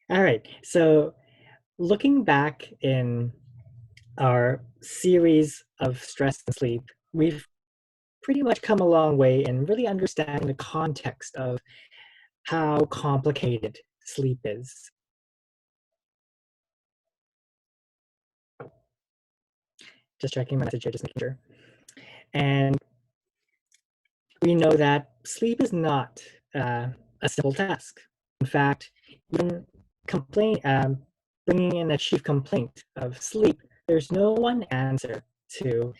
All right. So looking back in our series of stress and sleep, we've pretty much come a long way in really understanding the context of how complicated sleep is. Just checking my message here, just making sure. And we know that sleep is not a simple task. In fact, even bringing in a chief complaint of sleep, there's no one answer to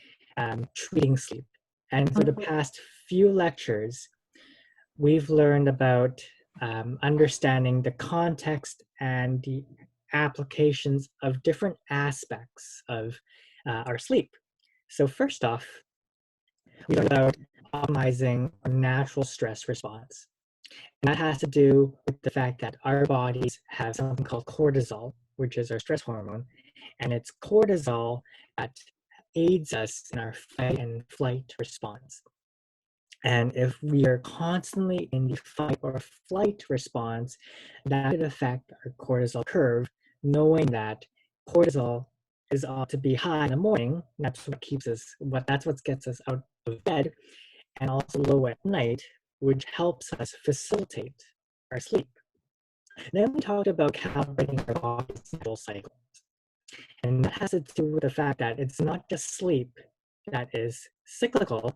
treating sleep. And for the past few lectures, we've learned about understanding the context and the applications of different aspects of our sleep. So first off, we learned about optimizing our natural stress response. And that has to do with the fact that our bodies have something called cortisol, which is our stress hormone. And it's cortisol that aids us in our fight and flight response. And if we are constantly in the fight or flight response, that could affect our cortisol curve, knowing that cortisol is ought to be high in the morning. That's what keeps us, that's what gets us out of bed, and also low at night, which helps us facilitate our sleep. Then we talked about calibrating our body's natural cycles. And that has to do with the fact that it's not just sleep that is cyclical.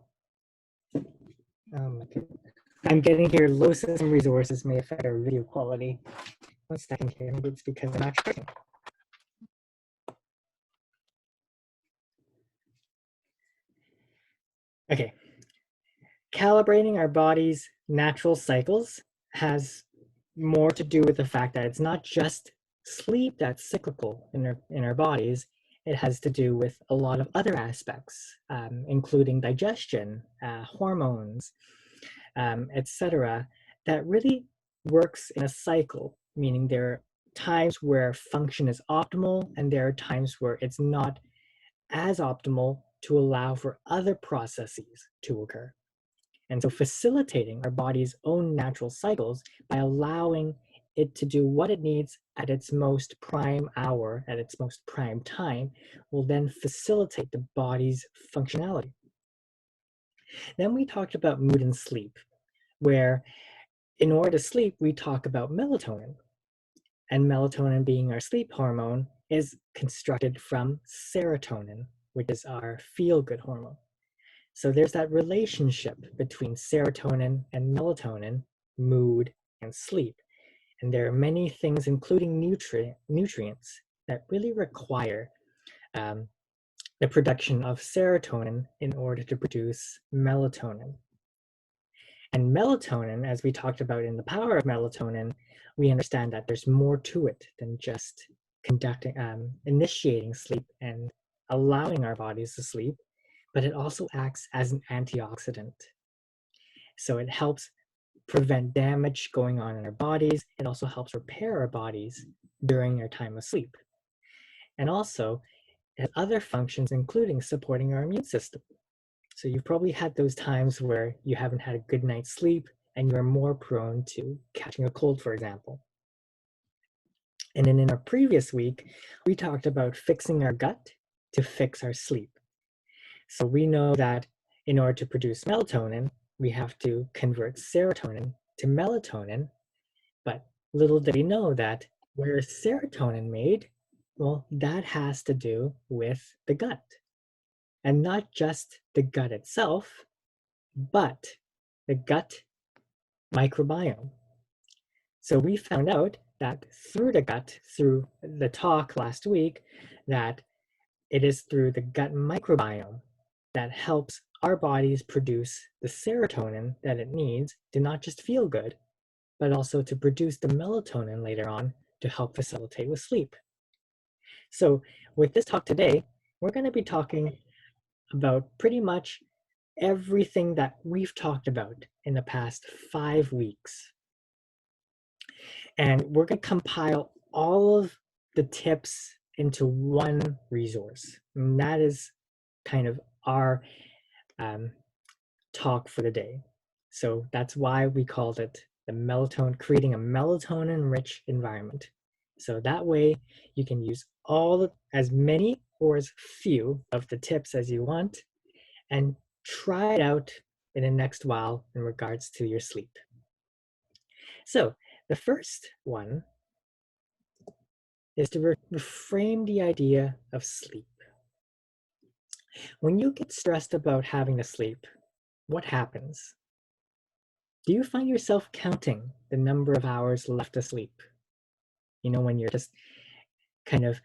I'm getting here, low system resources may affect our video quality. 1 second here, maybe it's because I'm not charging. Okay, calibrating our body's natural cycles has more to do with the fact that it's not just sleep that's cyclical in our bodies. It has to do with a lot of other aspects, including digestion, hormones, etc., that really works in a cycle, meaning there are times where function is optimal and there are times where it's not as optimal to allow for other processes to occur. And so facilitating our body's own natural cycles by allowing it to do what it needs at its most prime hour, at its most prime time, will then facilitate the body's functionality. Then we talked about mood and sleep, where in order to sleep, we talk about melatonin. And melatonin, being our sleep hormone, is constructed from serotonin, which is our feel-good hormone. So there's that relationship between serotonin and melatonin, mood and sleep. And there are many things, including nutrients, that really require the production of serotonin in order to produce melatonin. And melatonin, as we talked about in the power of melatonin, we understand that there's more to it than just initiating sleep and allowing our bodies to sleep, but it also acts as an antioxidant. So it helps prevent damage going on in our bodies. It also helps repair our bodies during our time of sleep. And also, it has other functions, including supporting our immune system. So you've probably had those times where you haven't had a good night's sleep and you're more prone to catching a cold, for example. And then in our previous week, we talked about fixing our gut to fix our sleep. So we know that in order to produce melatonin, we have to convert serotonin to melatonin, but little did we know that where is serotonin made? Well, that has to do with the gut. And not just the gut itself, but the gut microbiome. So we found out that through the gut, through the talk last week, that it is through the gut microbiome that helps our bodies produce the serotonin that it needs to not just feel good, but also to produce the melatonin later on to help facilitate with sleep. So with this talk today, we're going to be talking about pretty much everything that we've talked about in the past 5 weeks. And we're going to compile all of the tips into one resource. And that is kind of our talk for the day. So that's why we called it the melatonin, creating a melatonin-rich environment. So that way you can use as many or as few of the tips as you want and try it out in the next while in regards to your sleep. So the first one is to reframe the idea of sleep. When you get stressed about having to sleep, what happens? Do you find yourself counting the number of hours left to sleep? When you're just kind of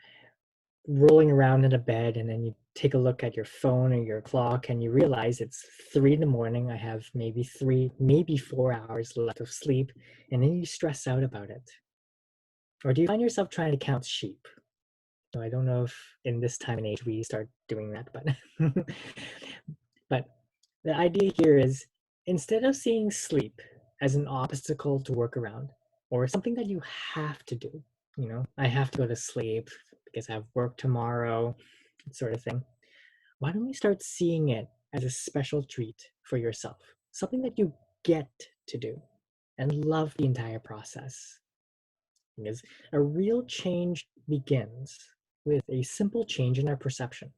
rolling around in a bed and then you take a look at your phone or your clock and you realize it's 3 in the morning, I have maybe 4 hours left of sleep, and then you stress out about it. Or do you find yourself trying to count sheep? So I don't know if in this time and age we start doing that, but the idea here is, instead of seeing sleep as an obstacle to work around or something that you have to do, I have to go to sleep because I have work tomorrow, sort of thing. Why don't we start seeing it as a special treat for yourself? Something that you get to do and love the entire process. Because a real change begins with a simple change in our perception.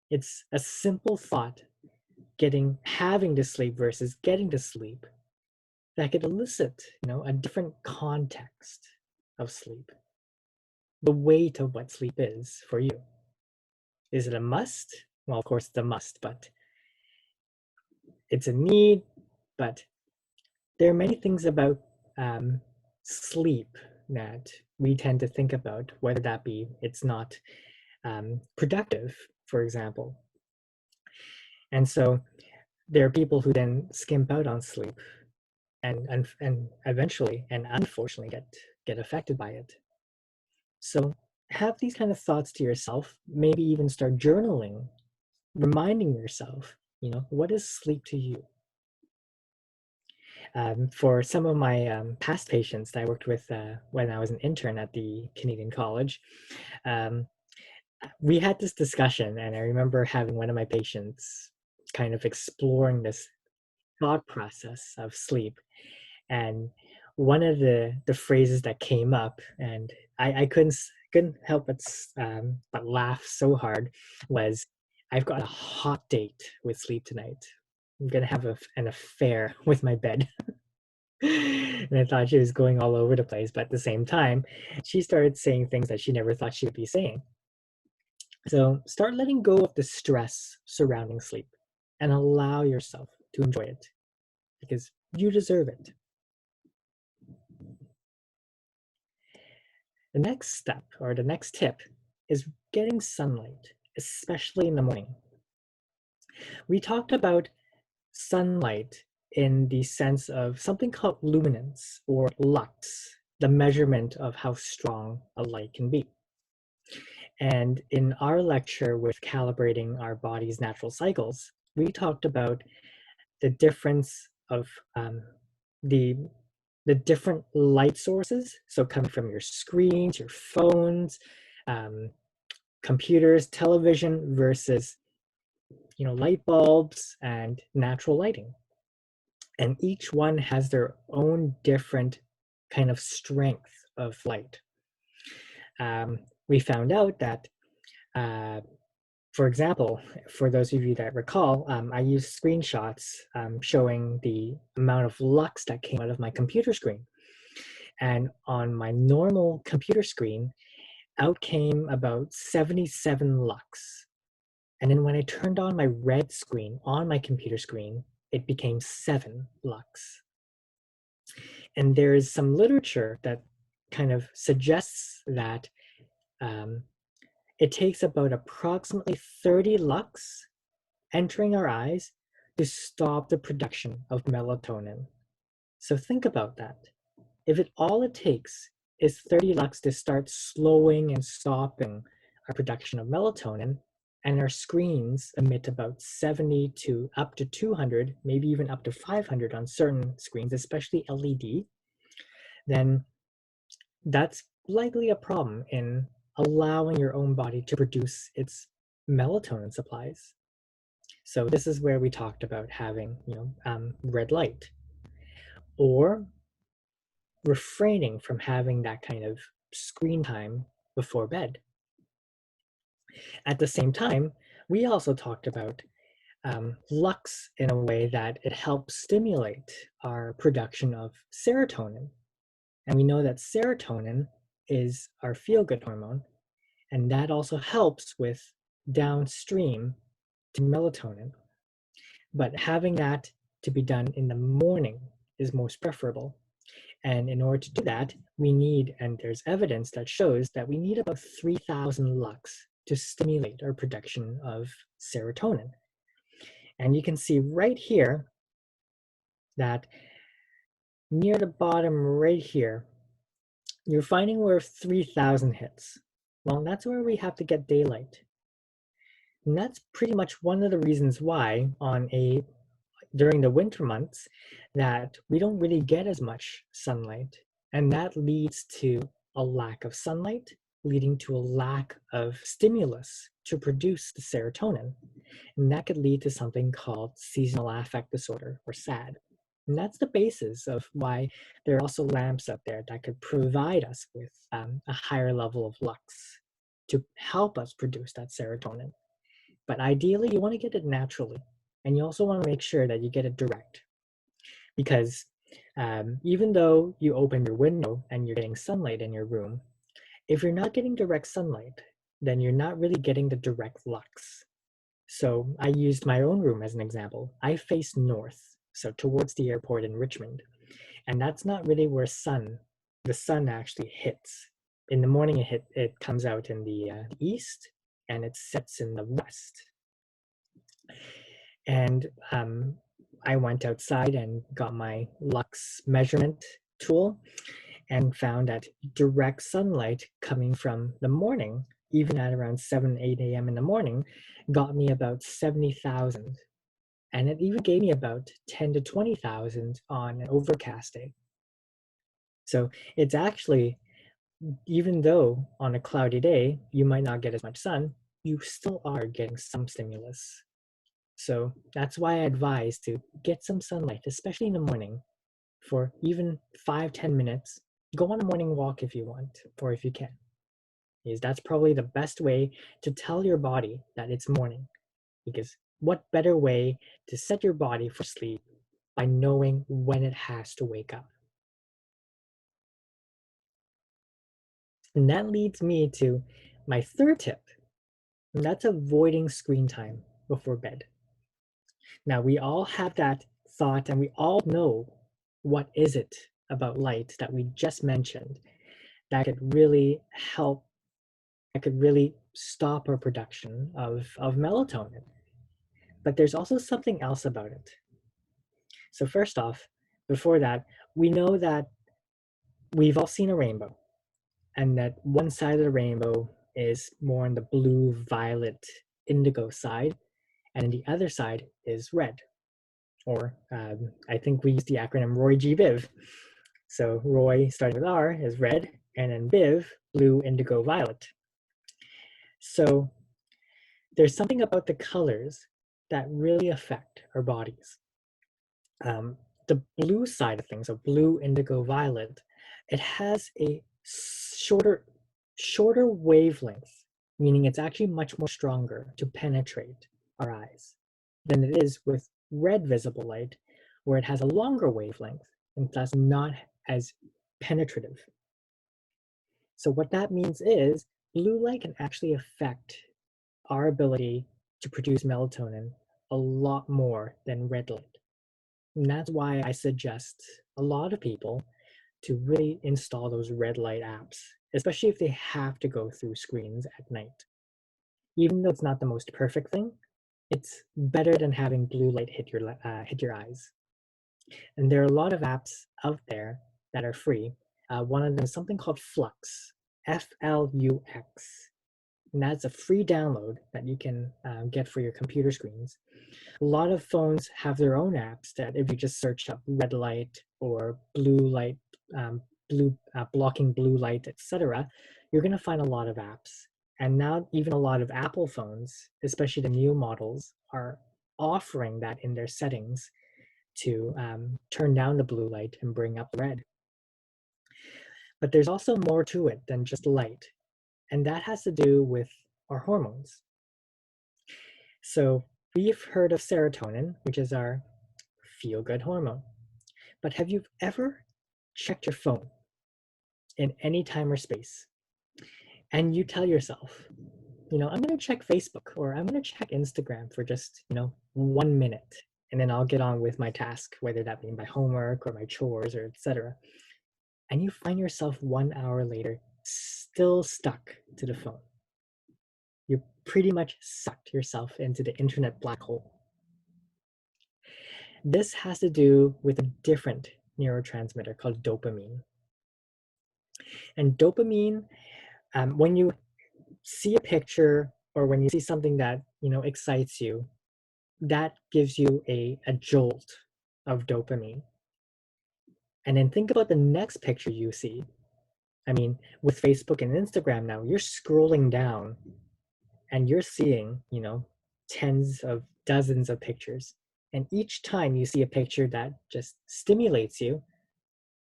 It's a simple thought, having to sleep versus getting to sleep, that could elicit, a different context of sleep. The weight of what sleep is for you. Is it a must? Well, of course it's a must, but it's a need. But there are many things about sleep that we tend to think about, whether that be it's not productive, for example. And so there are people who then skimp out on sleep and eventually and unfortunately get affected by it. So have these kind of thoughts to yourself, maybe even start journaling, reminding yourself, what is sleep to you? For some of my past patients that I worked with when I was an intern at the Canadian College, we had this discussion, and I remember having one of my patients kind of exploring this thought process of sleep. And one of the phrases that came up, and I couldn't help but laugh so hard, was, "I've got a hot date with sleep tonight. I'm gonna have an affair with my bed." And I thought she was going all over the place, but at the same time, she started saying things that she never thought she would be saying. So start letting go of the stress surrounding sleep and allow yourself to enjoy it, because you deserve it. The next step, or the next tip, is getting sunlight, especially in the morning. We talked about sunlight in the sense of something called luminance or lux, the measurement of how strong a light can be. And in our lecture with calibrating our body's natural cycles, we talked about the difference of the different light sources. So coming from your screens, your phones, computers, television, versus light bulbs and natural lighting. And each one has their own different kind of strength of light. We found out that, for example, for those of you that recall, I used screenshots showing the amount of lux that came out of my computer screen. And on my normal computer screen, out came about 77 lux. And then when I turned on my red screen on my computer screen, it became 7 lux. And there is some literature that kind of suggests that it takes about approximately 30 lux entering our eyes to stop the production of melatonin. So think about that. If all it takes is 30 lux to start slowing and stopping our production of melatonin, and our screens emit about 70 to up to 200, maybe even up to 500 on certain screens, especially LED, then that's likely a problem in allowing your own body to produce its melatonin supplies. So this is where we talked about having, red light. or refraining from having that kind of screen time before bed. At the same time, we also talked about lux in a way that it helps stimulate our production of serotonin. And we know that serotonin is our feel-good hormone, and that also helps with downstream to melatonin. But having that to be done in the morning is most preferable. And in order to do that, we need, and there's evidence that shows that we need about 3,000 lux to stimulate our production of serotonin. And you can see right here that near the bottom right here, you're finding where 3,000 hits. Well, that's where we have to get daylight. And that's pretty much one of the reasons why during the winter months that we don't really get as much sunlight. And that leads to a lack of sunlight, leading to a lack of stimulus to produce the serotonin. And that could lead to something called seasonal affect disorder, or SAD. And that's the basis of why there are also lamps out there that could provide us with a higher level of lux to help us produce that serotonin. But ideally, you want to get it naturally. And you also want to make sure that you get it direct. Because even though you open your window and you're getting sunlight in your room, if you're not getting direct sunlight, then you're not really getting the direct lux. So I used my own room as an example. I face north, so towards the airport in Richmond. And that's not really where the sun actually hits. In the morning, it comes out in the east and it sets in the west. And I went outside and got my lux measurement tool and found that direct sunlight coming from the morning, even at around 7, 8 a.m. in the morning, got me about 70,000. And it even gave me about 10 to 20,000 on an overcast day. So it's actually, even though on a cloudy day, you might not get as much sun, you still are getting some stimulus. So that's why I advise to get some sunlight, especially in the morning, for even 5-10 minutes. Go on a morning walk if you want, or if you can. Because that's probably the best way to tell your body that it's morning. Because what better way to set your body for sleep by knowing when it has to wake up? And that leads me to my third tip, and that's avoiding screen time before bed. Now, we all have that thought, and we all know what is it about light that we just mentioned that could really help, that could really stop our production of melatonin. But there's also something else about it. So first off, before that, we know that we've all seen a rainbow, and that one side of the rainbow is more on the blue, violet, indigo side, and the other side is red. Or I think we use the acronym Roy G. Biv. So Roy starting with R is red, and then Biv, blue, indigo, violet. So there's something about the colors that really affect our bodies. The blue side of things, so blue, indigo, violet, it has a shorter wavelength, meaning it's actually much more stronger to penetrate our eyes than it is with red visible light, where it has a longer wavelength and thus not as penetrative. So what that means is blue light can actually affect our ability to produce melatonin a lot more than red light. And that's why I suggest a lot of people to really install those red light apps, especially if they have to go through screens at night. Even though it's not the most perfect thing, it's better than having blue light hit your eyes. And there are a lot of apps out there that are free. One of them is something called Flux, Flux. And that's a free download that you can get for your computer screens. A lot of phones have their own apps that if you just search up red light or blue light, blocking blue light, etc., you're going to find a lot of apps. And now even a lot of Apple phones, especially the new models, are offering that in their settings to turn down the blue light and bring up the red. But there's also more to it than just light, and that has to do with our hormones. So we've heard of serotonin, which is our feel-good hormone. But have you ever checked your phone in any time or space and you tell yourself, I'm going to check Facebook or I'm going to check Instagram for just, 1 minute, and then I'll get on with my task, whether that be my homework or my chores or etc. And you find yourself 1 hour later still stuck to the phone. You pretty much sucked yourself into the internet black hole. This has to do with a different neurotransmitter called dopamine. And dopamine, when you see a picture or when you see something that excites you, that gives you a jolt of dopamine. And then think about the next picture you see. I mean, with Facebook and Instagram now, you're scrolling down and you're seeing, tens of dozens of pictures. And each time you see a picture that just stimulates you,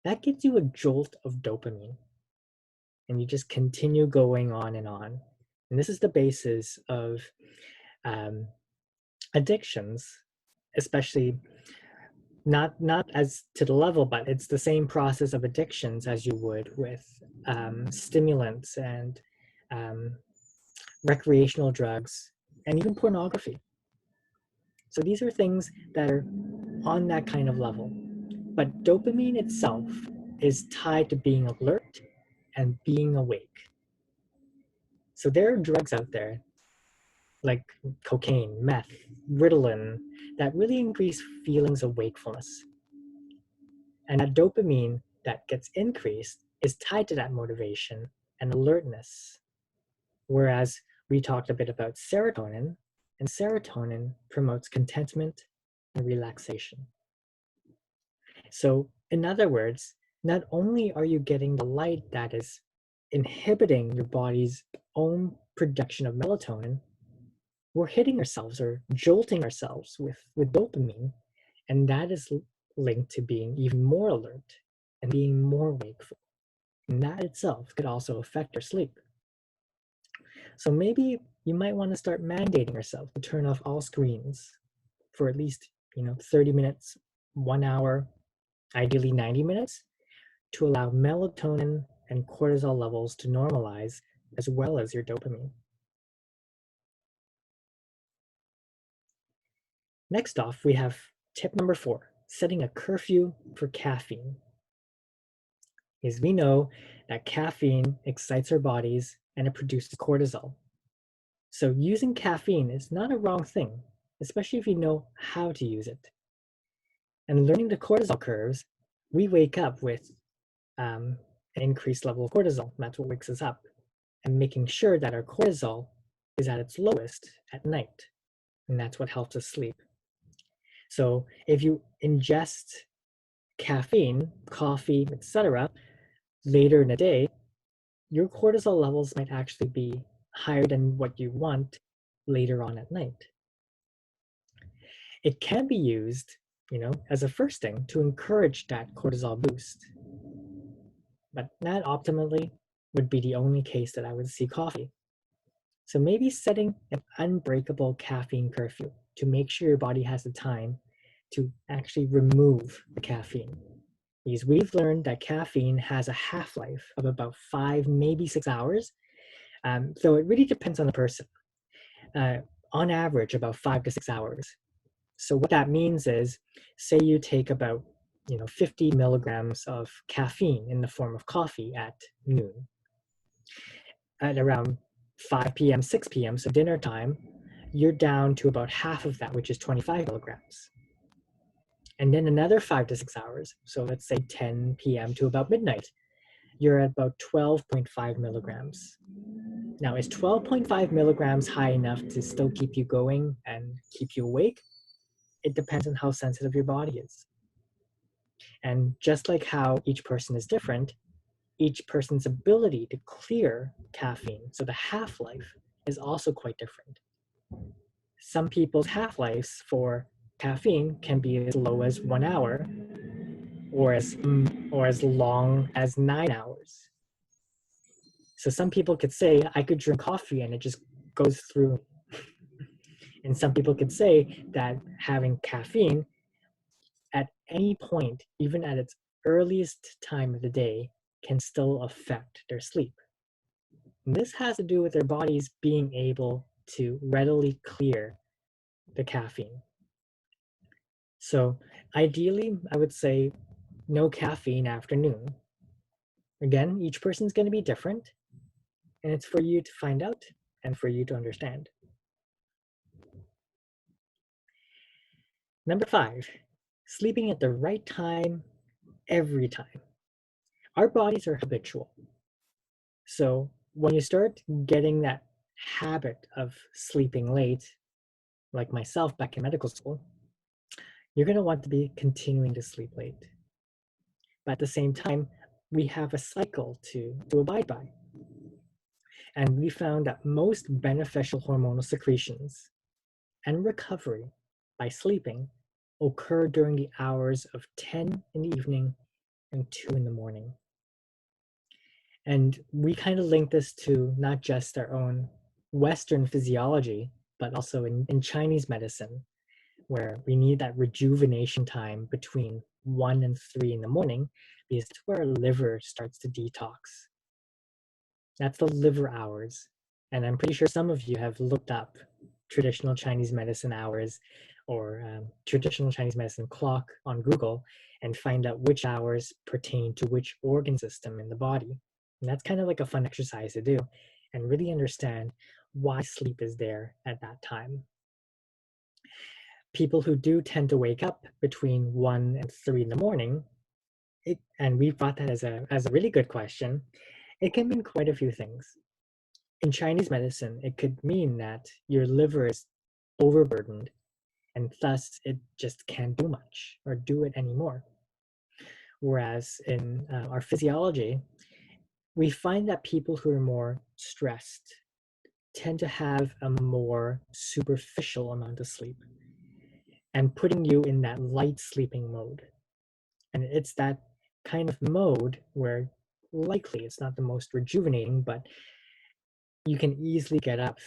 that gives you a jolt of dopamine. And you just continue going on and on. And this is the basis of addictions, especially not as to the level, but it's the same process of addictions as you would with stimulants and recreational drugs and even pornography. So these are things that are on that kind of level. But dopamine itself is tied to being alert and being awake. So there are drugs out there like cocaine, meth, Ritalin, that really increase feelings of wakefulness. And that dopamine that gets increased is tied to that motivation and alertness. Whereas we talked a bit about serotonin, and serotonin promotes contentment and relaxation. So, in other words, not only are you getting the light that is inhibiting your body's own production of melatonin, we're hitting ourselves or jolting ourselves with dopamine, and that is linked to being even more alert and being more wakeful. And that itself could also affect your sleep. So maybe you might want to start mandating yourself to turn off all screens for at least 30 minutes, 1 hour, ideally 90 minutes, to allow melatonin and cortisol levels to normalize, as well as your dopamine. Next off, we have tip number 4, setting a curfew for caffeine. Is we know that caffeine excites our bodies and it produces cortisol. So using caffeine is not a wrong thing, especially if you know how to use it. And learning the cortisol curves, we wake up with an increased level of cortisol. That's what wakes us up. And making sure that our cortisol is at its lowest at night. And that's what helps us sleep. So if you ingest caffeine, coffee, etc., later in the day, your cortisol levels might actually be higher than what you want later on at night. It can be used, as a first thing to encourage that cortisol boost. But that optimally would be the only case that I would see coffee. So maybe setting an unbreakable caffeine curfew to make sure your body has the time to actually remove the caffeine. Because we've learned that caffeine has a half-life of about 5, maybe 6 hours. So it really depends on the person. On average, about 5 to 6 hours. So what that means is, say you take about 50 milligrams of caffeine in the form of coffee at noon. At around 5 p.m., 6 p.m., so dinner time, you're down to about half of that, which is 25 milligrams. And then another 5 to 6 hours, so let's say 10 p.m. to about midnight, you're at about 12.5 milligrams. Now, is 12.5 milligrams high enough to still keep you going and keep you awake? It depends on how sensitive your body is. And just like how each person is different, each person's ability to clear caffeine, so the half-life, is also quite different. Some people's half-lives for caffeine can be as low as 1 hour or as long as 9 hours. So some people could say, I could drink coffee and it just goes through. And some people could say that having caffeine at any point, even at its earliest time of the day, can still affect their sleep. And this has to do with their bodies being able to readily clear the caffeine. So ideally, I would say no caffeine afternoon. Again, each person's going to be different, and it's for you to find out and for you to understand. Number 5, sleeping at the right time every time. Our bodies are habitual. So when you start getting that habit of sleeping late, like myself back in medical school, you're going to want to be continuing to sleep late. But at the same time, we have a cycle to abide by. And we found that most beneficial hormonal secretions and recovery by sleeping occur during the hours of 10 in the evening and 2 in the morning. And we kind of link this to not just our own Western physiology, but also in Chinese medicine, where we need that rejuvenation time between 1 and 3 in the morning, because it's where our liver starts to detox. That's the liver hours. And I'm pretty sure some of you have looked up traditional Chinese medicine hours or traditional Chinese medicine clock on Google and find out which hours pertain to which organ system in the body. And that's kind of like a fun exercise to do and really understand why sleep is there at that time. People who do tend to wake up between 1 and 3 in the morning, and we thought that as a really good question, it can mean quite a few things. In Chinese medicine, it could mean that your liver is overburdened and thus it just can't do much or do it anymore. Whereas in our physiology, we find that people who are more stressed tend to have a more superficial amount of sleep and putting you in that light sleeping mode. And it's that kind of mode where likely it's not the most rejuvenating, but you can easily get up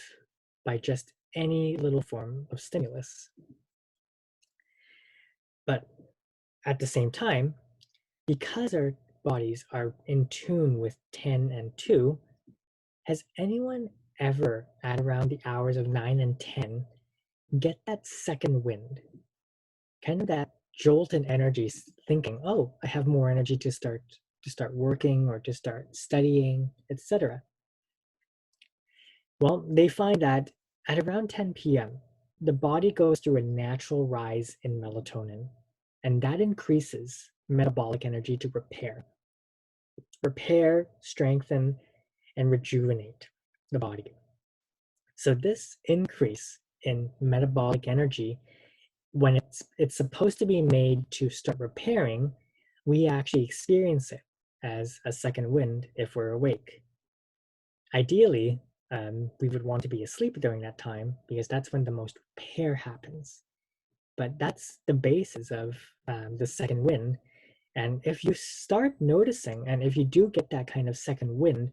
by just any little form of stimulus. But at the same time, because our bodies are in tune with 10 and 2, has anyone ever at around the hours of 9 and 10 get that second wind? Kind of that jolt in energy, thinking, oh, I have more energy to start working or to start studying, etc. Well, they find that at around 10 p.m., the body goes through a natural rise in melatonin, and that increases metabolic energy to repair, strengthen, and rejuvenate the body. So this increase in metabolic energy, when it's supposed to be made to start repairing, we actually experience it as a second wind if we're awake. Ideally, we would want to be asleep during that time because that's when the most repair happens. But that's the basis of the second wind. And if you start noticing, and if you do get that kind of second wind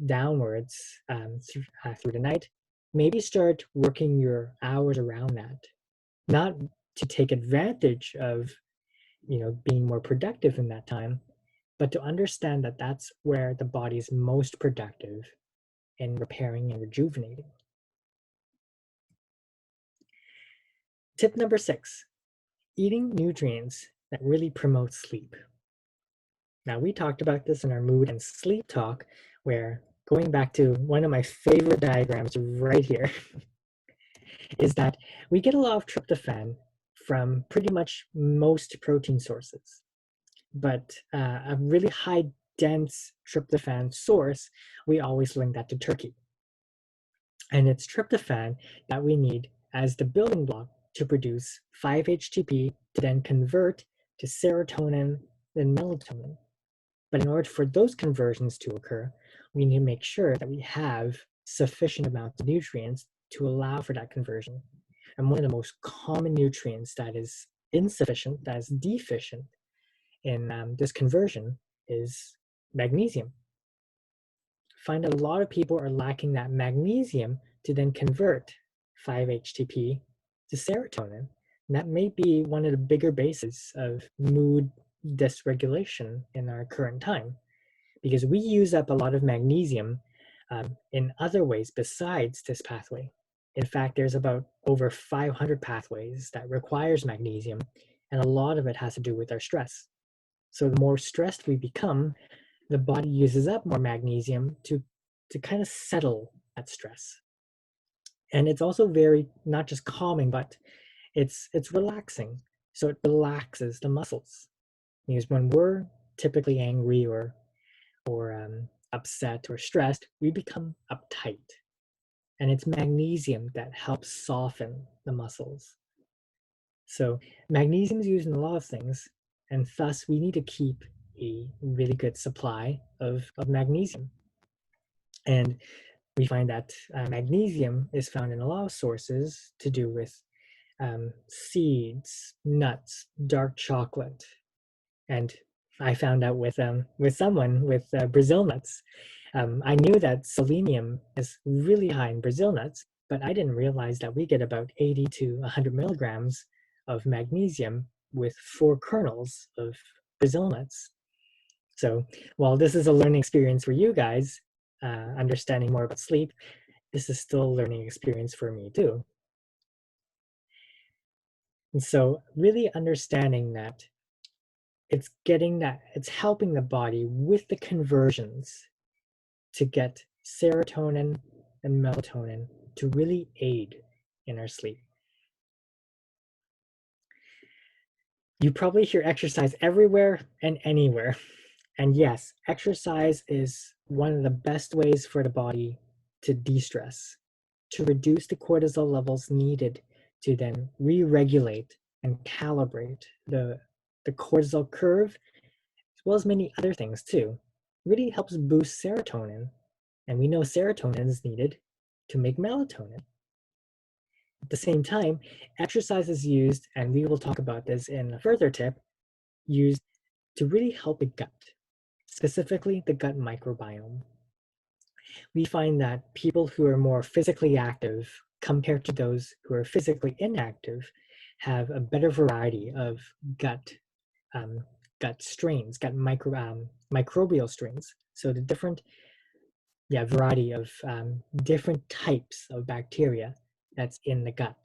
downwards through the night, maybe start working your hours around that. Not to take advantage of, being more productive in that time, but to understand that that's where the body is most productive in repairing and rejuvenating. Tip number 6, eating nutrients that really promote sleep. Now, we talked about this in our mood and sleep talk, where going back to one of my favorite diagrams right here is that we get a lot of tryptophan from pretty much most protein sources. But a really high dense tryptophan source, we always link that to turkey. And it's tryptophan that we need as the building block to produce 5-HTP to then convert to serotonin and melatonin. But in order for those conversions to occur, we need to make sure that we have sufficient amounts of nutrients to allow for that conversion. And one of the most common nutrients that is insufficient, that is deficient in this conversion is magnesium. Find a lot of people are lacking that magnesium to then convert 5-HTP to serotonin. And that may be one of the bigger bases of mood dysregulation in our current time, because we use up a lot of magnesium in other ways besides this pathway. In fact, there's about over 500 pathways that requires magnesium, and a lot of it has to do with our stress. So the more stressed we become, the body uses up more magnesium to kind of settle that stress. And it's also very, not just calming, but it's relaxing. So it relaxes the muscles. Because when we're typically angry or upset or stressed, we become uptight. And it's magnesium that helps soften the muscles. So magnesium is used in a lot of things, and thus we need to keep a really good supply of magnesium. And we find that magnesium is found in a lot of sources to do with seeds, nuts, dark chocolate. And I found out with someone with Brazil nuts. I knew that selenium is really high in Brazil nuts, but I didn't realize that we get about 80 to 100 milligrams of magnesium with 4 kernels of Brazil nuts. So while this is a learning experience for you guys, understanding more about sleep, this is still a learning experience for me too. And so really understanding that it's helping the body with the conversions to get serotonin and melatonin to really aid in our sleep. You probably hear exercise everywhere and anywhere. And yes, exercise is one of the best ways for the body to de-stress, to reduce the cortisol levels needed to then re-regulate and calibrate the cortisol curve, as well as many other things too. It really helps boost serotonin. And we know serotonin is needed to make melatonin. At the same time, exercise is used, and we will talk about this in a further tip, used to really help the gut, specifically the gut microbiome. We find that people who are more physically active compared to those who are physically inactive have a better variety of gut strains, microbial strains. So the different variety of different types of bacteria that's in the gut.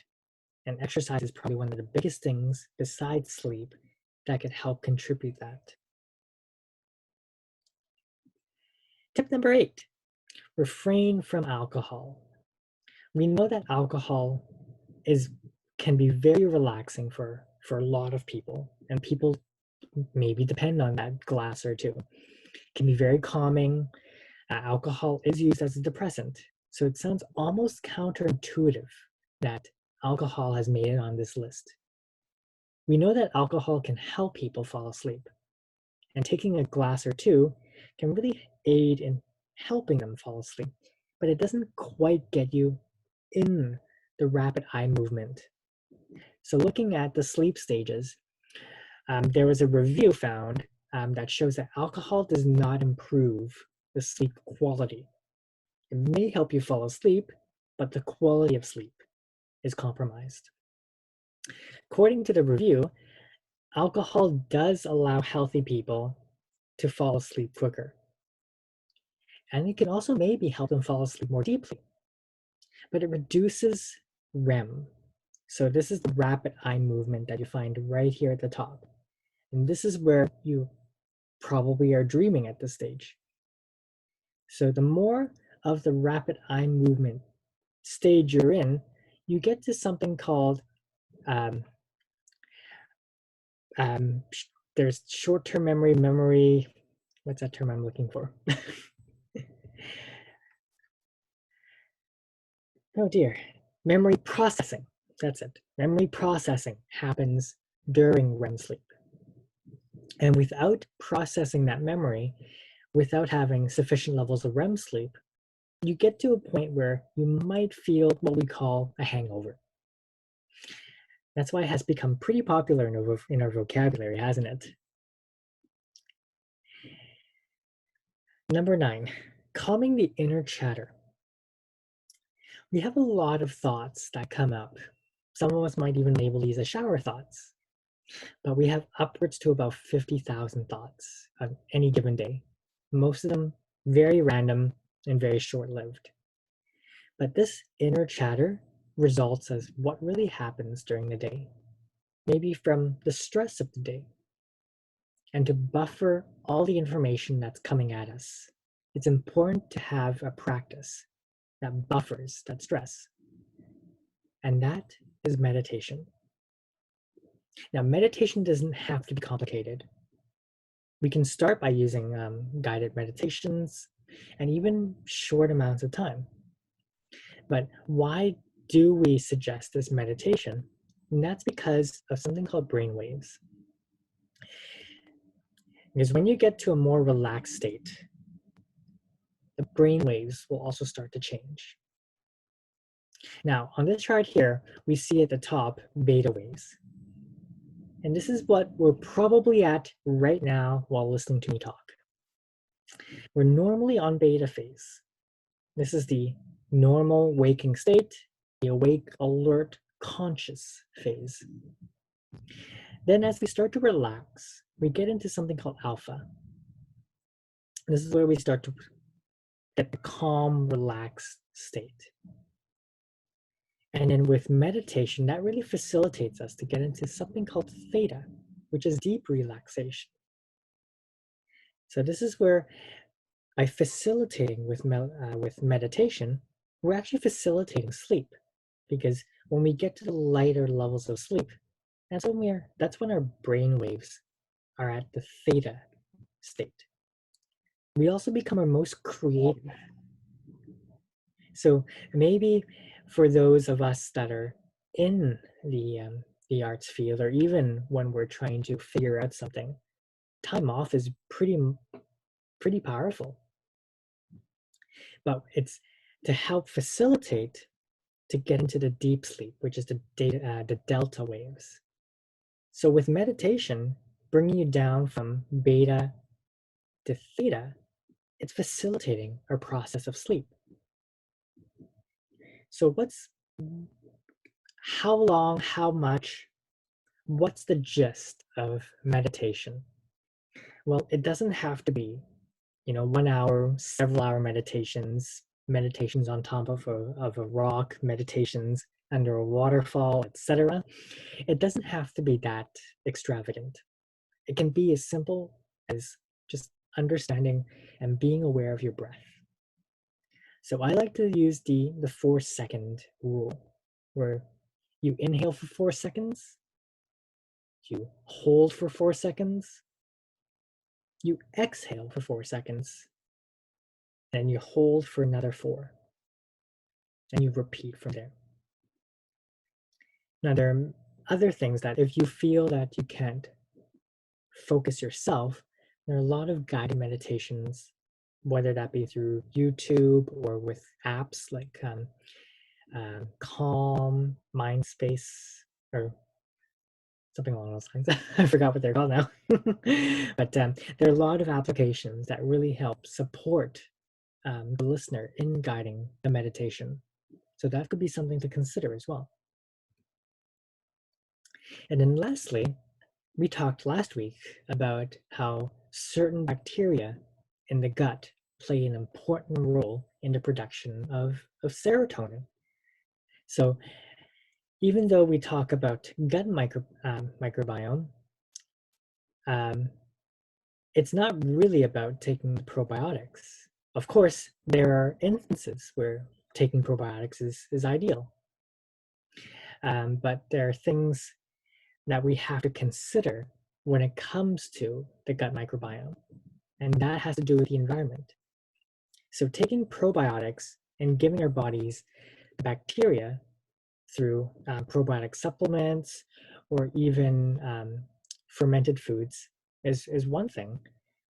And exercise is probably one of the biggest things besides sleep that could help contribute that. Tip number 8, refrain from alcohol. We know that alcohol can be very relaxing for a lot of people, and people maybe depend on that glass or two. It can be very calming. Alcohol is used as a depressant, so it sounds almost counterintuitive that alcohol has made it on this list. We know that alcohol can help people fall asleep, and taking a glass or two can really aid in helping them fall asleep, but it doesn't quite get you in the rapid eye movement. So looking at the sleep stages, there was a review found that shows that alcohol does not improve the sleep quality. It may help you fall asleep, but the quality of sleep is compromised. According to the review, alcohol does allow healthy people to fall asleep quicker. And it can also maybe help them fall asleep more deeply. But it reduces REM. So this is the rapid eye movement that you find right here at the top. And this is where you probably are dreaming at this stage. So the more of the rapid eye movement stage you're in, you get to something called there's short-term memory. What's that term I'm looking for? Oh dear, memory processing. That's it. Memory processing happens during REM sleep. And without processing that memory, without having sufficient levels of REM sleep, you get to a point where you might feel what we call a hangover. That's why it has become pretty popular in our vocabulary, hasn't it? Number 9, calming the inner chatter. We have a lot of thoughts that come up. Some of us might even label these as shower thoughts, but we have upwards to about 50,000 thoughts on any given day. Most of them very random and very short-lived. But this inner chatter results as what really happens during the day, maybe from the stress of the day. And to buffer all the information that's coming at us, it's important to have a practice that buffers that stress. And that is meditation. Now, meditation doesn't have to be complicated. We can start by using guided meditations and even short amounts of time. But why do we suggest this meditation? And that's because of something called brainwaves. Because when you get to a more relaxed state, the brainwaves will also start to change. Now, on this chart here, we see at the top beta waves. And this is what we're probably at right now while listening to me talk. We're normally on beta phase. This is the normal waking state, the awake, alert, conscious phase. Then as we start to relax, we get into something called alpha. This is where we start to get the calm, relaxed state. And then with meditation, that really facilitates us to get into something called theta, which is deep relaxation. So this is where by facilitating with meditation, we're actually facilitating sleep, because when we get to the lighter levels of sleep, that's when our brain waves are at the theta state. We also become our most creative. So maybe for those of us that are in the arts field, or even when we're trying to figure out something, time off is pretty powerful. But it's to help facilitate to get into the deep sleep, which is the delta waves. So with meditation, bringing you down from beta to theta, it's facilitating our process of sleep. So how long, how much, what's the gist of meditation? Well, it doesn't have to be, 1 hour, several hour meditations on top of a rock, meditations under a waterfall, etc. It doesn't have to be that extravagant. It can be as simple as just understanding and being aware of your breath. So I like to use the 4-second rule, where you inhale for 4 seconds, you hold for 4 seconds, you exhale for 4 seconds, and you hold for another 4, and you repeat from there. Now, there are other things that if you feel that you can't focus yourself, there are a lot of guided meditations, whether that be through YouTube or with apps like Calm, Mindspace, or something along those lines. I forgot what they're called now. But there are a lot of applications that really help support the listener in guiding the meditation. So that could be something to consider as well. And then lastly, we talked last week about how certain bacteria in the gut play an important role in the production of serotonin. So even though we talk about gut microbiome, it's not really about taking the probiotics. Of course, there are instances where taking probiotics is ideal. But there are things that we have to consider when it comes to the gut microbiome, and that has to do with the environment. So taking probiotics and giving our bodies bacteria through probiotic supplements or even fermented foods is one thing,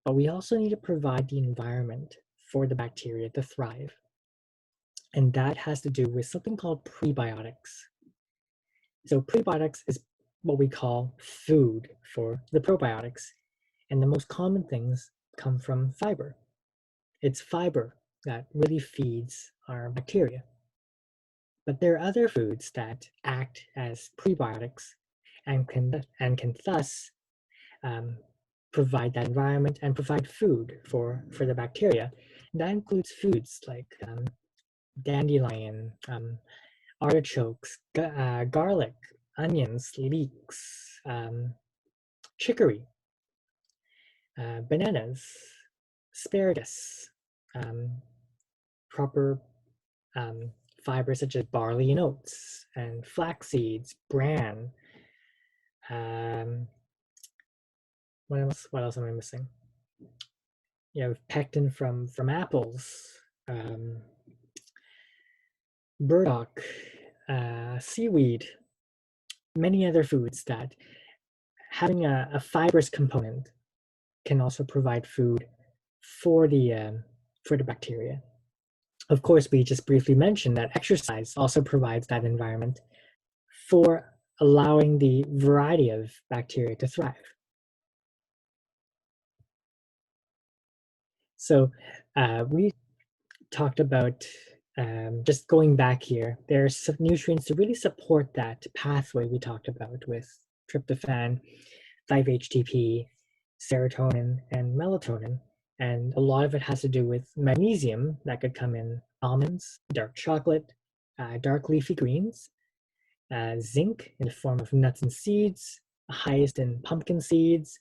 but we also need to provide the environment for the bacteria to thrive. And that has to do with something called prebiotics. So prebiotics is what we call food for the probiotics. And the most common things come from fiber. It's fiber that really feeds our bacteria. But there are other foods that act as prebiotics and can thus um, provide that environment and provide food for the bacteria. And that includes foods like dandelion, artichokes, garlic, onions, leeks, chicory, bananas, asparagus, um, proper um, fibers such as barley and oats, and flax seeds, bran. What else? What else am I missing? You have pectin from apples, burdock, seaweed, many other foods that having a fibrous component can also provide food for the bacteria. Of course, we just briefly mentioned that exercise also provides that environment for allowing the variety of bacteria to thrive. So we talked about just going back here, there's some nutrients to really support that pathway we talked about with tryptophan, 5-HTP, serotonin, and melatonin. And a lot of it has to do with magnesium that could come in almonds, dark chocolate, dark leafy greens, zinc in the form of nuts and seeds, highest in pumpkin seeds,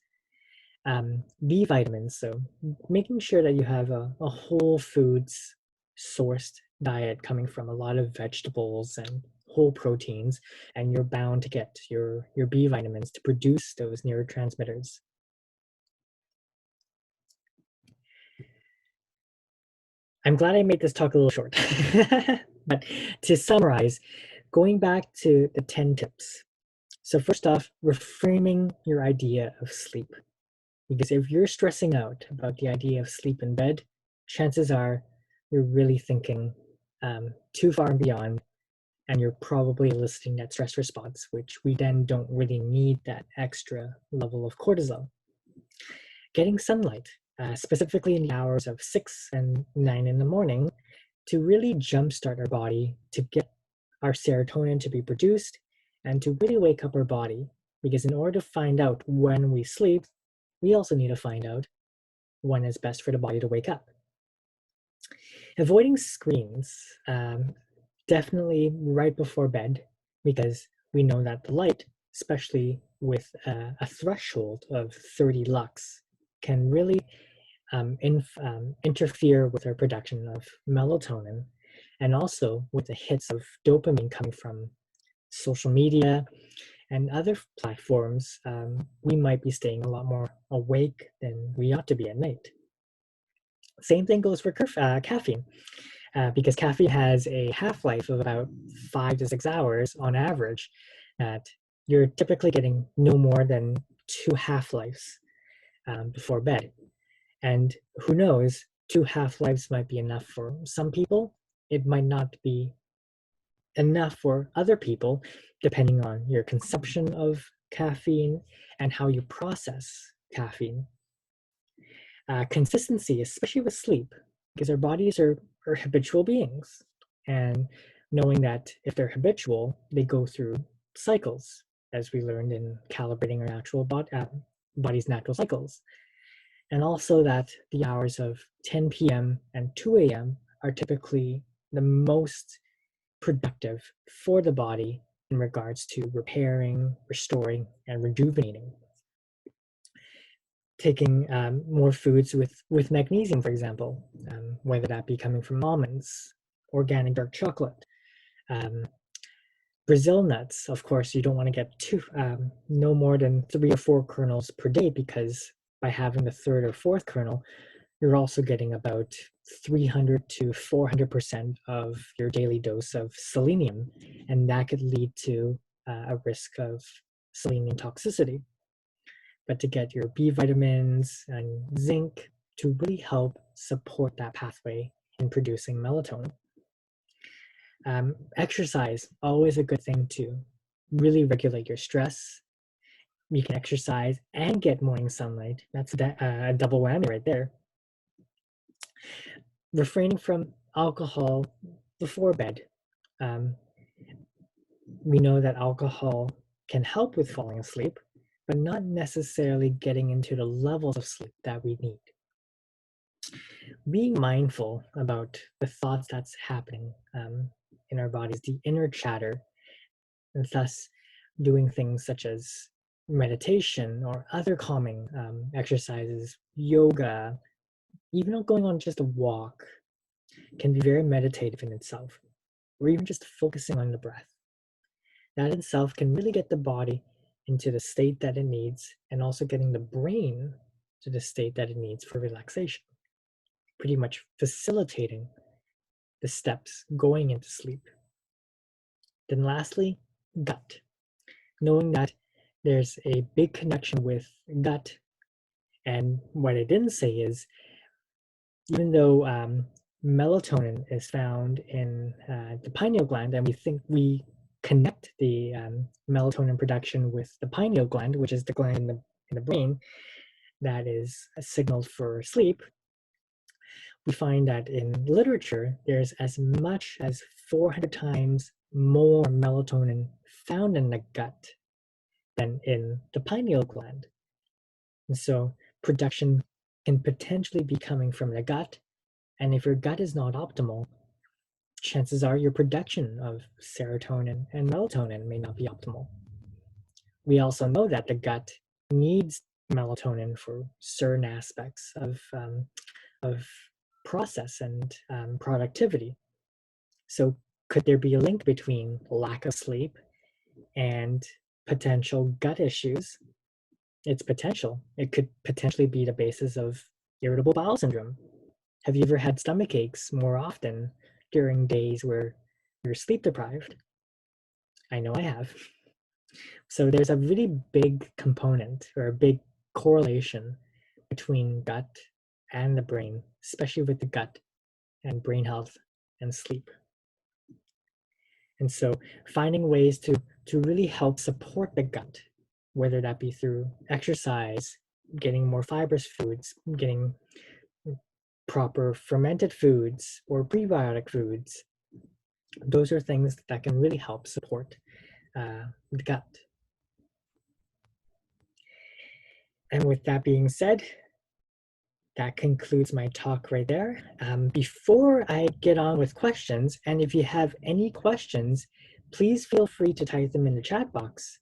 B vitamins. So making sure that you have a whole foods sourced diet coming from a lot of vegetables and whole proteins, and you're bound to get your B vitamins to produce those neurotransmitters. I'm glad I made this talk a little short. But to summarize, going back to the 10 tips. So first off, reframing your idea of sleep. Because if you're stressing out about the idea of sleep in bed, chances are you're really thinking too far and beyond, and you're probably eliciting that stress response, which we then don't really need that extra level of cortisol. Getting sunlight, specifically in the hours of 6 and 9 in the morning, to really jumpstart our body, to get our serotonin to be produced, and to really wake up our body. Because in order to find out when we sleep, we also need to find out when is best for the body to wake up. Avoiding screens, definitely right before bed, because we know that the light, especially with a threshold of 30 lux, can really interfere with our production of melatonin, and also with the hits of dopamine coming from social media and other platforms. We might be staying a lot more awake than we ought to be at night. Same thing goes for caffeine, because caffeine has a half-life of about 5 to 6 hours on average. That you're typically getting no more than 2 half-lives before bed. And who knows, 2 half-lives might be enough for some people. It might not be enough for other people, depending on your consumption of caffeine and how you process caffeine. Consistency, especially with sleep, because our bodies are habitual beings. And knowing that if they're habitual, they go through cycles, as we learned in calibrating our body's natural cycles. And also that the hours of 10 p.m. and 2 a.m. are typically the most productive for the body in regards to repairing, restoring, and rejuvenating. Taking more foods with magnesium, for example, whether that be coming from almonds, organic dark chocolate, Brazil nuts. Of course, you don't want to get no more than 3 or 4 kernels per day, because by having the third or fourth kernel, you're also getting about 300 to 400% of your daily dose of selenium, and that could lead to a risk of selenium toxicity. But to get your B vitamins and zinc to really help support that pathway in producing melatonin. Exercise, always a good thing too. really regulate your stress. You can exercise and get morning sunlight. That's a double whammy right there. Refraining from alcohol before bed. Um, we know that alcohol can help with falling asleep, but not necessarily getting into the levels of sleep that we need. Being mindful about the thoughts that's happening in our bodies, the inner chatter, and thus doing things such as meditation or other calming exercises, yoga, even going on just a walk can be very meditative in itself, or even just focusing on the breath. That itself can really get the body into the state that it needs and also getting the brain to the state that it needs for relaxation, pretty much facilitating the steps going into sleep. Then lastly, gut. Knowing that there's a big connection with gut. And what I didn't say is, even though melatonin is found in the pineal gland, and we think we connect the melatonin production with the pineal gland, which is the gland in the brain that is signaled for sleep, we find that in literature, there's as much as 400 times more melatonin found in the gut than in the pineal gland. And so production can potentially be coming from the gut. And if your gut is not optimal, chances are your production of serotonin and melatonin may not be optimal. We also know that the gut needs melatonin for certain aspects of process and productivity. So could there be a link between lack of sleep and potential gut issues? It's potential. It could potentially be the basis of irritable bowel syndrome. Have you ever had stomach aches more often during days where you're sleep deprived? I know I have. So there's a really big component or a big correlation between gut and the brain, especially with the gut and brain health and sleep. And so finding ways to really help support the gut, whether that be through exercise, getting more fibrous foods, getting proper fermented foods or prebiotic foods, those are things that can really help support the gut. And with that being said, that concludes my talk right there. Before I get on with questions, and if you have any questions, please feel free to type them in the chat box.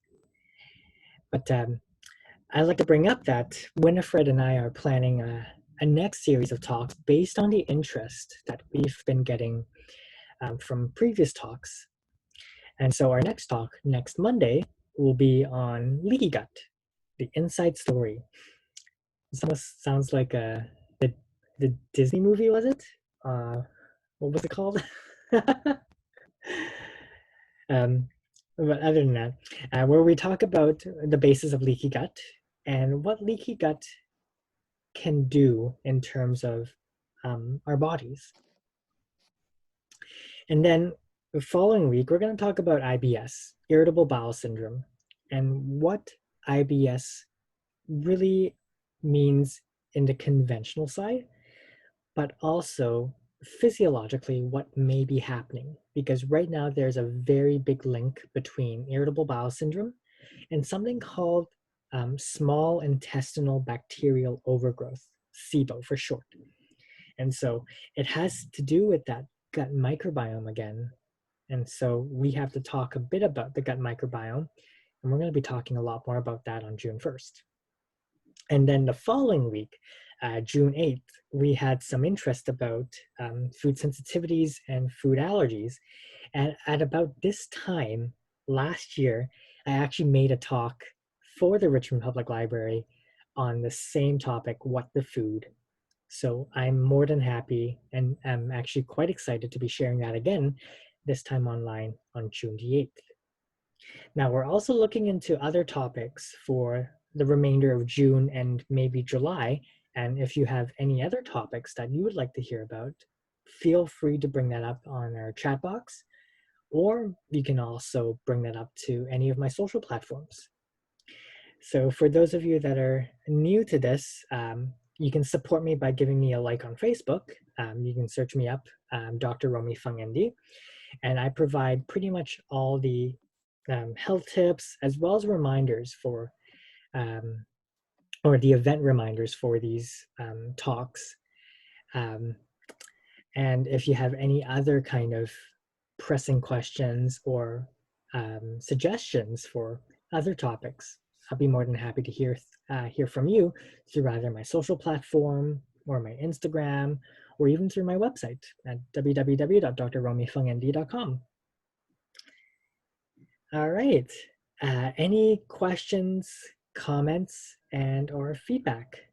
But I'd like to bring up that Winifred and I are planning a next series of talks based on the interest that we've been getting from previous talks. And so our next talk, next Monday, will be on leaky gut, the inside story. This almost sounds like the Disney movie, was it? What was it called? But other than that, where we talk about the basis of leaky gut and what leaky gut can do in terms of our bodies. And then the following week, we're going to talk about IBS, irritable bowel syndrome, and what IBS really means in the conventional side, but also physiologically what may be happening. Because right now there's a very big link between irritable bowel syndrome and something called small intestinal bacterial overgrowth, SIBO for short. And so it has to do with that gut microbiome again. And so we have to talk a bit about the gut microbiome, and we're going to be talking a lot more about that on June 1st. And then the following week, June 8th, we had some interest about food sensitivities and food allergies. And at about this time last year, I actually made a talk for the Richmond Public Library on the same topic, what the food. So I'm more than happy and I'm actually quite excited to be sharing that again, this time online on June the 8th. Now we're also looking into other topics for the remainder of June and maybe July. And if you have any other topics that you would like to hear about, feel free to bring that up on our chat box, or you can also bring that up to any of my social platforms. So for those of you that are new to this, you can support me by giving me a like on Facebook. You can search me up, Dr. Romi Fung ND, and I provide pretty much all the health tips as well as reminders for, or the event reminders for these talks. Um, and if you have any other kind of pressing questions or suggestions for other topics, I'll be more than happy to hear from you through either my social platform or my Instagram, or even through my website at www.drromifungnd.com. All right. Any questions, comments, and or feedback?